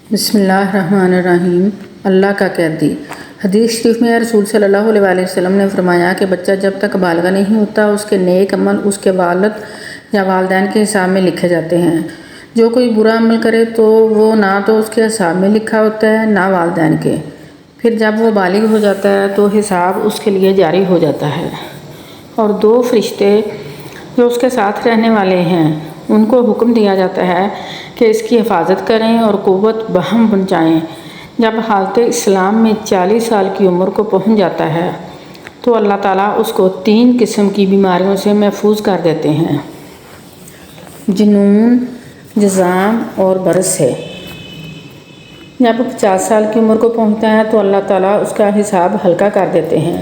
بسم اللہ الرحمن الرحیم۔ اللہ کا قیدی۔ حدیث شریف میں رسول صلی اللہ علیہ وسلم نے فرمایا کہ بچہ جب تک بالغ نہیں ہوتا اس کے نیک عمل اس کے والد یا والدین کے حساب میں لکھے جاتے ہیں۔ جو کوئی برا عمل کرے تو وہ نہ تو اس کے حساب میں لکھا ہوتا ہے نہ والدین کے۔ پھر جب وہ بالغ ہو جاتا ہے تو حساب اس کے لیے جاری ہو جاتا ہے، اور 2 فرشتے جو اس کے ساتھ رہنے والے ہیں ان کو حکم دیا جاتا ہے کہ اس کی حفاظت کریں اور قوت بہم پہنچائیں۔ جب حالت اسلام میں 40 سال کی عمر کو پہنچ جاتا ہے تو اللہ تعالیٰ اس کو 3 قسم کی بیماریوں سے محفوظ کر دیتے ہیں: جنون، جذام اور برس سے۔ جب 50 سال کی عمر کو پہنچتا ہے تو اللہ تعالیٰ اس کا حساب ہلکا کر دیتے ہیں۔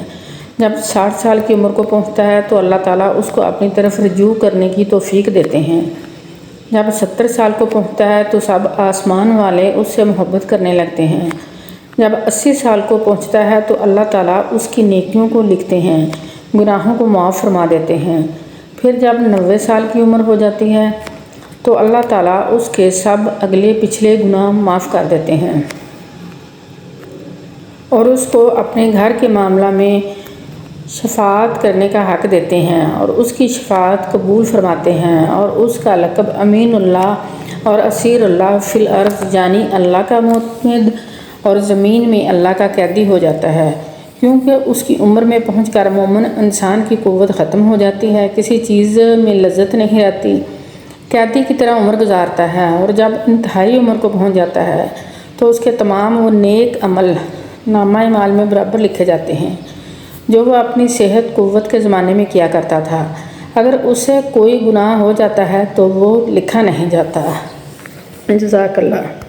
جب 60 سال کی عمر کو پہنچتا ہے تو اللہ تعالیٰ اس کو اپنی طرف رجوع کرنے کی توفیق دیتے ہیں۔ جب 70 سال کو پہنچتا ہے تو سب آسمان والے اس سے محبت کرنے لگتے ہیں۔ جب 80 سال کو پہنچتا ہے تو اللہ تعالیٰ اس کی نیکیوں کو لکھتے ہیں، گناہوں کو معاف فرما دیتے ہیں۔ پھر جب 90 سال کی عمر ہو جاتی ہے تو اللہ تعالیٰ اس کے سب اگلے پچھلے گناہ معاف کر دیتے ہیں، اور اس کو اپنے گھر کے معاملہ میں شفاعت کرنے کا حق دیتے ہیں، اور اس کی شفاعت قبول فرماتے ہیں، اور اس کا لقب امین اللہ اور اسیر اللہ فی الارض یعنی اللہ کا معتمد اور زمین میں اللہ کا قیدی ہو جاتا ہے، کیونکہ اس کی عمر میں پہنچ کر مومن انسان کی قوت ختم ہو جاتی ہے، کسی چیز میں لذت نہیں رہتی، قیدی کی طرح عمر گزارتا ہے، اور جب انتہائی عمر کو پہنچ جاتا ہے تو اس کے تمام وہ نیک عمل نامہ اعمال میں برابر لکھے جاتے ہیں جو وہ اپنی صحت قوت کے زمانے میں کیا کرتا تھا۔ اگر اس سے کوئی گناہ ہو جاتا ہے تو وہ لکھا نہیں جاتا۔ جزاک اللہ۔